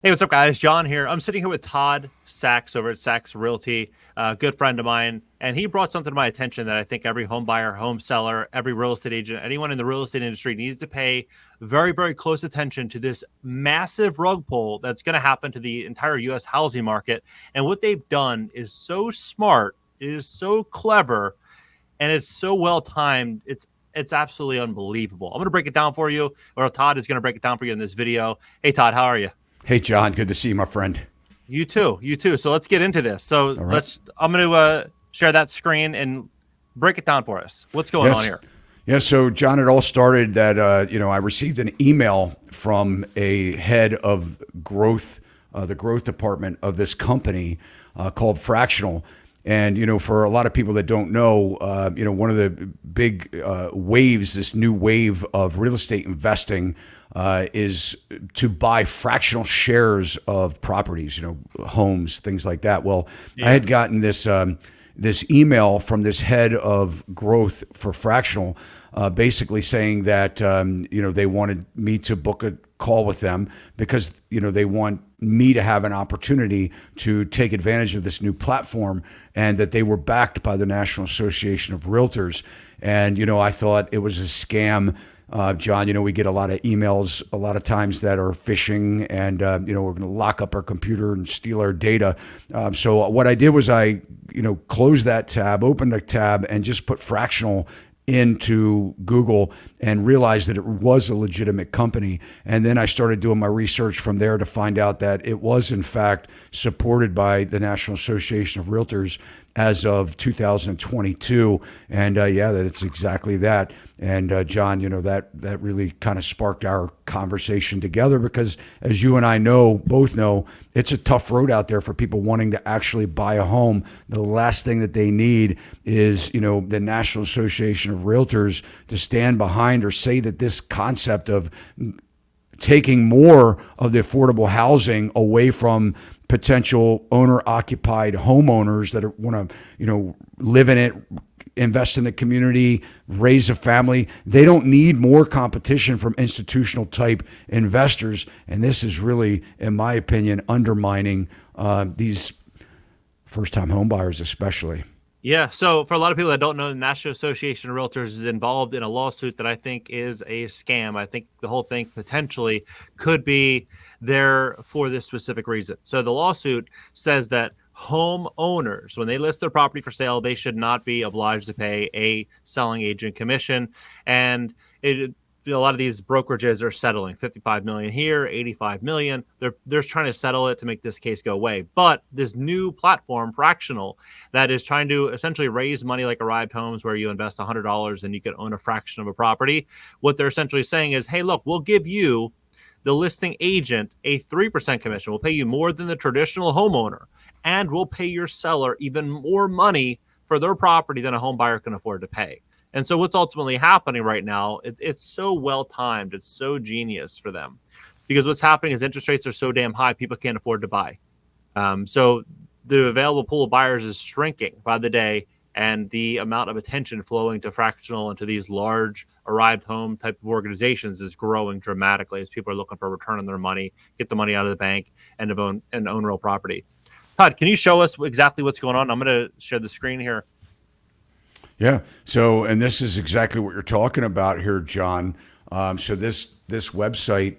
Hey, what's up, guys? John here. I'm sitting here with Todd Sachs over at Sachs Realty, a good friend of mine, and he brought something to my attention that I think every home buyer, home seller, every real estate agent, anyone in the real estate industry needs to pay very, very close attention to this massive rug pull that's going to happen to the entire U.S. housing market. And what they've done is so smart, it is so clever, and it's so well timed. It's absolutely unbelievable. I'm going to break it down for you, or Todd is going to break it down for you in this video. Hey, Todd, how are you? Hey, John, good to see you, my friend. You too. You too. So let's get into this. So All right. I'm going to share that screen and break it down for us. What's going on Yes. here? Yeah, so John, it all started that, I received an email from a head of growth, the growth department of this company called Fractional. And, for a lot of people that don't know, one of the big waves, this new wave of real estate investing is to buy fractional shares of properties, homes, things like that. Well, I had gotten this email from this head of growth for Fractional, basically saying that they wanted me to book a call with them because they want me to have an opportunity to take advantage of this new platform, and that they were backed by the National Association of Realtors. And I thought it was a scam. John, we get a lot of emails a lot of times that are phishing, and we're going to lock up our computer and steal our data. So what I did was I closed that tab, opened the tab, and just put Fractional into Google and realized that it was a legitimate company. And then I started doing my research from there to find out that it was in fact supported by the National Association of Realtors as of 2022. And that it's exactly that. And John, that really kind of sparked our conversation together because, as you and I both know, it's a tough road out there for people wanting to actually buy a home. The last thing that they need is, the National Association of Realtors to stand behind or say that this concept of taking more of the affordable housing away from potential owner-occupied homeowners that want to, live in it, invest in the community, raise a family. They don't need more competition from institutional type investors. And this is really, in my opinion, undermining these first-time home buyers especially. Yeah. So for a lot of people that don't know, the National Association of Realtors is involved in a lawsuit that I think is a scam. I think the whole thing potentially could be there for this specific reason. So the lawsuit says that homeowners, when they list their property for sale, they should not be obliged to pay a selling agent commission. And a lot of these brokerages are settling 55 million here, 85 million. They're trying to settle it to make this case go away. But this new platform, Fractional, that is trying to essentially raise money like Arrived Homes, where you invest $100 and you can own a fraction of a property. What they're essentially saying is, hey, look, we'll give you, the listing agent, a 3% commission. We'll pay you more than the traditional homeowner, and we'll pay your seller even more money for their property than a home buyer can afford to pay. And so what's ultimately happening right now, it's so well timed. It's so genius for them, because what's happening is interest rates are so damn high, people can't afford to buy. So the available pool of buyers is shrinking by the day, and the amount of attention flowing to Fractional and to these large Arrived Home type of organizations is growing dramatically as people are looking for a return on their money, get the money out of the bank, and own real property. Todd, can you show us exactly what's going on? I'm going to share the screen here. Yeah. So, and this is exactly what you're talking about here, John. So this website,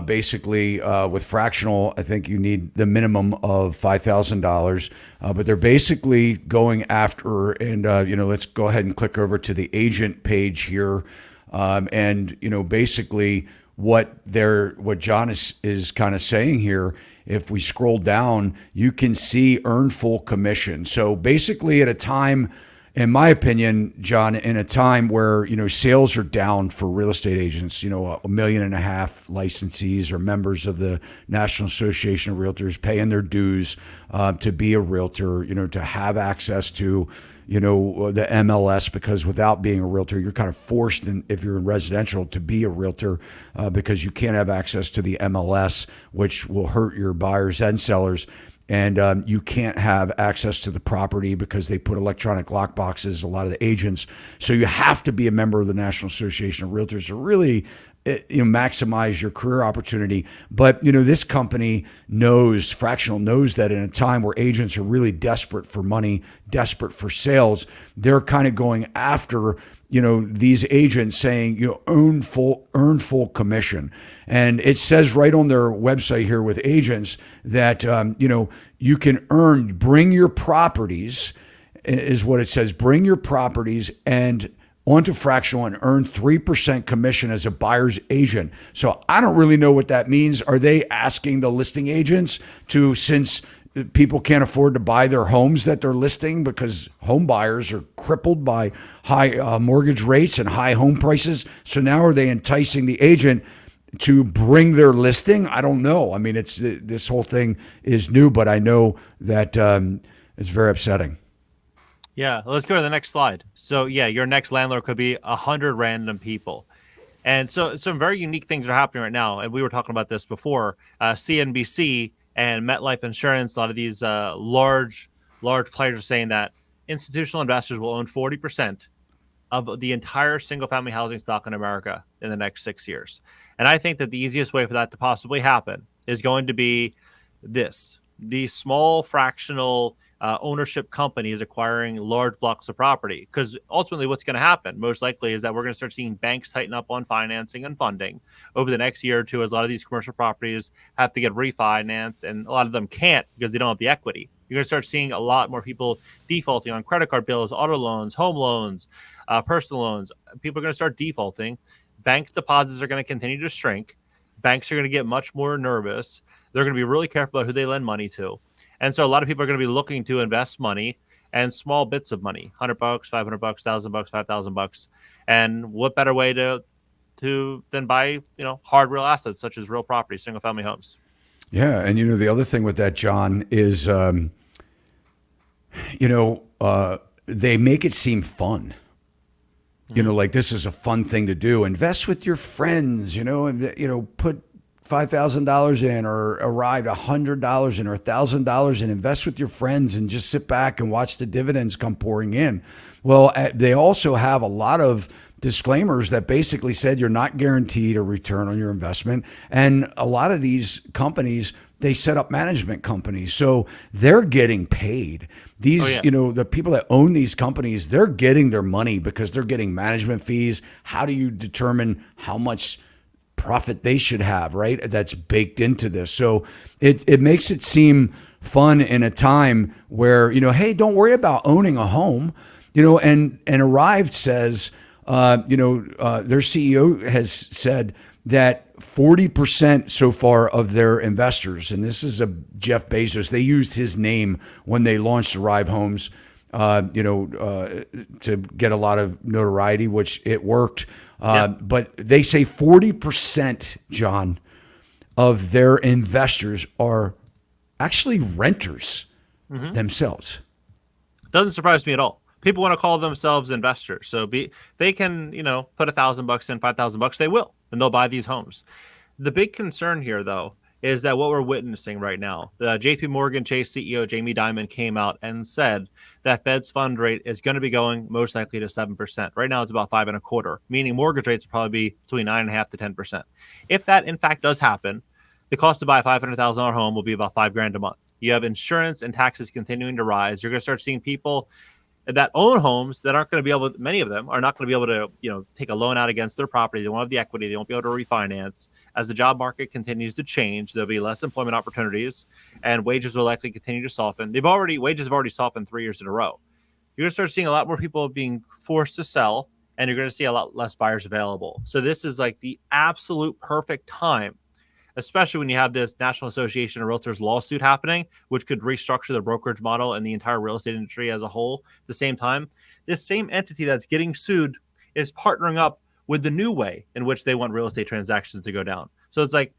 basically, with Fractional, I think you need the minimum of $5,000, but they're basically going after, and let's go ahead and click over to the agent page here, and basically what John is kind of saying here. If we scroll down, you can see earn full commission. So basically, at a time, in my opinion, John, in a time where, sales are down for real estate agents, 1.5 million licensees or members of the National Association of Realtors paying their dues to be a realtor, to have access to, the MLS, because without being a realtor, you're kind of forced, if you're in residential, to be a realtor because you can't have access to the MLS, which will hurt your buyers and sellers. And you can't have access to the property because they put electronic lock boxes, a lot of the agents. So you have to be a member of the National Association of Realtors to really maximize your career opportunity. But this company knows, Fractional knows, that in a time where agents are really desperate for money, desperate for sales, they're kind of going after these agents, saying earn full commission. And it says right on their website here with agents that you can bring your properties, is what it says. Bring your properties and onto Fractional and earn 3% commission as a buyer's agent. So I don't really know what that means. Are they asking the listing agents to, since people can't afford to buy their homes that they're listing because home buyers are crippled by high mortgage rates and high home prices, so now are they enticing the agent to bring their listing? I don't know. I mean, this whole thing is new, but I know that it's very upsetting. Yeah, let's go to the next slide. So yeah, your next landlord could be 100 random people. And so some very unique things are happening right now. And we were talking about this before. CNBC and MetLife Insurance, a lot of these large players are saying that institutional investors will own 40% of the entire single-family housing stock in America in the next 6 years. And I think that the easiest way for that to possibly happen is going to be the small fractional ownership companies acquiring large blocks of property. Because ultimately what's going to happen most likely is that we're going to start seeing banks tighten up on financing and funding over the next year or two, as a lot of these commercial properties have to get refinanced, and a lot of them can't because they don't have the equity. You're going to start seeing a lot more people defaulting on credit card bills, auto loans, home loans, personal loans. People are going to start defaulting. Bank deposits are going to continue to shrink. Banks are going to get much more nervous. They're going to be really careful about who they lend money to. And so a lot of people are going to be looking to invest money and small bits of money, $100, $500, $1,000, $5,000. And what better way to than buy, hard real assets such as real property, single family homes. Yeah. And the other thing with that, John, is, they make it seem fun. Like this is a fun thing to do. Invest with your friends, and, put $5,000 in, or arrive $100 in, or $1,000 in, invest with your friends and just sit back and watch the dividends come pouring in. Well, they also have a lot of disclaimers that basically said you're not guaranteed a return on your investment. And a lot of these companies, they set up management companies. So they're getting paid. These, the people that own these companies, they're getting their money because they're getting management fees. How do you determine how much profit they should have, right? That's baked into this. So it makes it seem fun in a time where, hey, don't worry about owning a home, and Arrived says, their CEO has said that 40% so far of their investors, and this is Jeff Bezos, they used his name when they launched Arrive Homes, to get a lot of notoriety, which it worked. But they say 40%, John, of their investors are actually renters themselves. Doesn't surprise me at all. People want to call themselves investors. So they can, put $1,000 in, $5,000, they will, and they'll buy these homes. The big concern here, though, is that what we're witnessing right now, the JP Morgan Chase CEO Jamie Dimon came out and said that Fed's fund rate is going to be going most likely to 7%. Right now it's about 5.25%, meaning mortgage rates will probably be between 9.5% to 10%. If that in fact does happen, the cost to buy a $500,000 home will be about $5,000 a month. You have insurance and taxes continuing to rise. You're going to start seeing people that own homes that aren't going to be able to, many of them are not going to be able to, take a loan out against their property. They won't have the equity. They won't be able to refinance. As the job market continues to change, there'll be less employment opportunities and wages will likely continue to soften. Wages have already softened 3 years in a row. You're going to start seeing a lot more people being forced to sell, and you're going to see a lot less buyers available. So this is like the absolute perfect time, especially when you have this National Association of Realtors lawsuit happening, which could restructure the brokerage model and the entire real estate industry as a whole at the same time. This same entity that's getting sued is partnering up with the new way in which they want real estate transactions to go down. So it's like,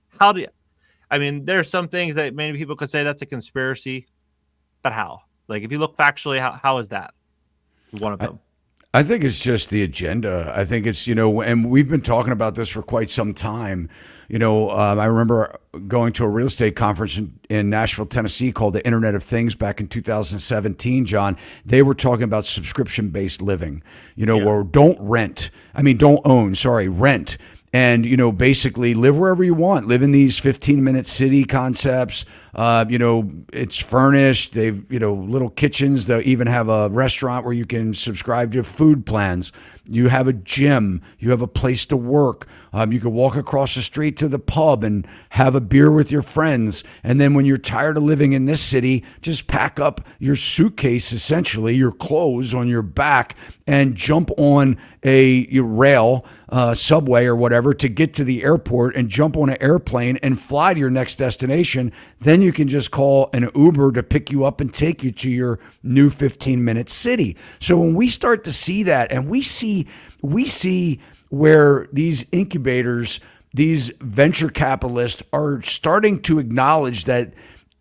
there's some things that many people could say that's a conspiracy, but how? Like, if you look factually, how is that one of them? I think it's just the agenda. I think it's, and we've been talking about this for quite some time. I remember going to a real estate conference in Nashville, Tennessee called the Internet of Things back in 2017, John. They were talking about subscription-based living, or don't own, rent. and, basically live wherever you want, live in these 15-minute city concepts. It's furnished. They've, little kitchens. They even have a restaurant where you can subscribe to food plans. You have a gym. You have a place to work. You can walk across the street to the pub and have a beer with your friends. And then when you're tired of living in this city, just pack up your suitcase, essentially, your clothes on your back, and jump on a rail, subway or whatever, to get to the airport, and jump on an airplane and fly to your next destination. Then you can just call an Uber to pick you up and take you to your new 15-minute city. So when we start to see that, and we see where these incubators, these venture capitalists are starting to acknowledge that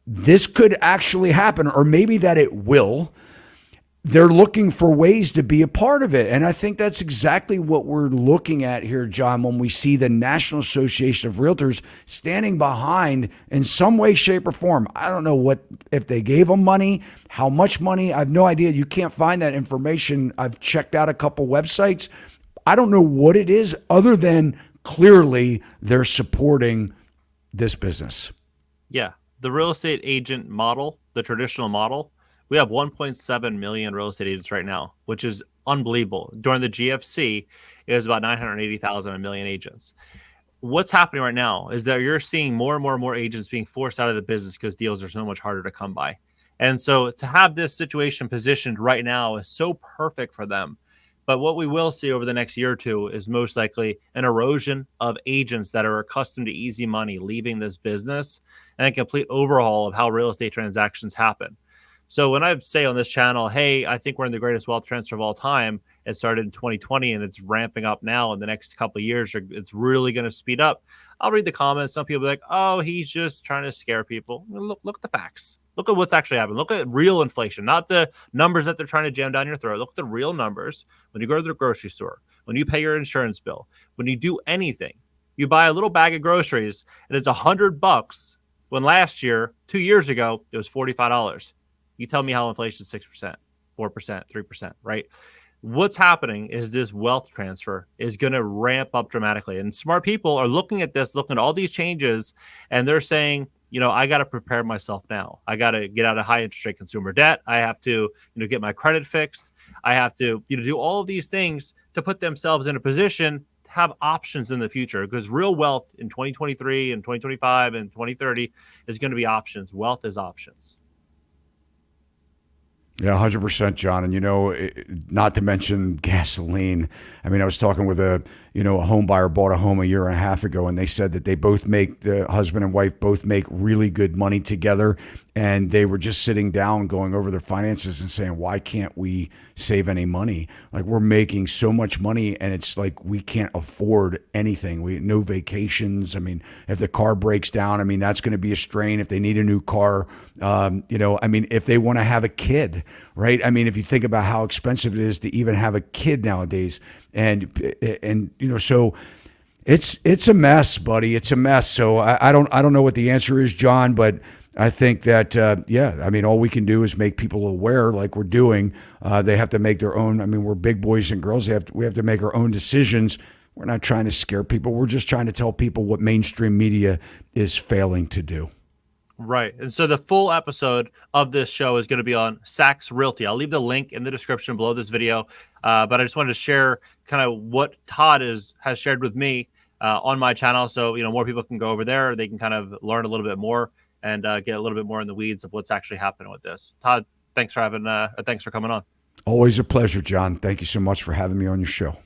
this could actually happen, or maybe that it will, they're looking for ways to be a part of it. And I think that's exactly what we're looking at here, John, when we see the National Association of Realtors standing behind in some way, shape, or form. I don't know if they gave them money, how much money. I have no idea. You can't find that information. I've checked out a couple websites. I don't know what it is, other than clearly they're supporting this business. Yeah. The real estate agent model, the traditional model, we have 1.7 million real estate agents right now, which is unbelievable. During the GFC, it was about 980,000, a million agents. What's happening right now is that you're seeing more and more agents being forced out of the business because deals are so much harder to come by. And so to have this situation positioned right now is so perfect for them. But what we will see over the next year or two is most likely an erosion of agents that are accustomed to easy money leaving this business, and a complete overhaul of how real estate transactions happen. So when I say on this channel, hey, I think we're in the greatest wealth transfer of all time, it started in 2020 and it's ramping up now in the next couple of years, it's really going to speed up. I'll read the comments. Some people will be like, oh, he's just trying to scare people. Look at the facts. Look at what's actually happening. Look at real inflation, not the numbers that they're trying to jam down your throat. Look at the real numbers. When you go to the grocery store, when you pay your insurance bill, when you do anything, you buy a little bag of groceries and it's $100, when last year, 2 years ago, it was $45. You tell me how inflation is 6%, 4%, 3%, right? What's happening is this wealth transfer is going to ramp up dramatically. And smart people are looking at this, looking at all these changes, and they're saying, I got to prepare myself now. I got to get out of high interest rate consumer debt. I have to, get my credit fixed. I have to, do all of these things to put themselves in a position to have options in the future, because real wealth in 2023 and 2025 and 2030 is going to be options. Wealth is options. Yeah, 100%, John. And, not to mention gasoline. I mean, I was talking with a home buyer bought a home a year and a half ago, and they said that the husband and wife both make really good money together. And they were just sitting down going over their finances and saying, why can't we save any money? Like, we're making so much money and it's like we can't afford anything. No vacations. I mean, if the car breaks down, that's going to be a strain. If they need a new car, if they want to have a kid, right? If you think about how expensive it is to even have a kid nowadays, and so it's a mess, buddy. It's a mess. So I don't know what the answer is, John, but I think that, all we can do is make people aware, like we're doing. They have to make their own. We're big boys and girls. We have to make our own decisions. We're not trying to scare people. We're just trying to tell people what mainstream media is failing to do. Right. And so the full episode of this show is going to be on Sachs Realty. I'll leave the link in the description below this video. But I just wanted to share kind of what Todd has shared with me on my channel. So, more people can go over there. They can kind of learn a little bit more and get a little bit more in the weeds of what's actually happening with this. Todd, thanks for coming on. Always a pleasure, John. Thank you so much for having me on your show.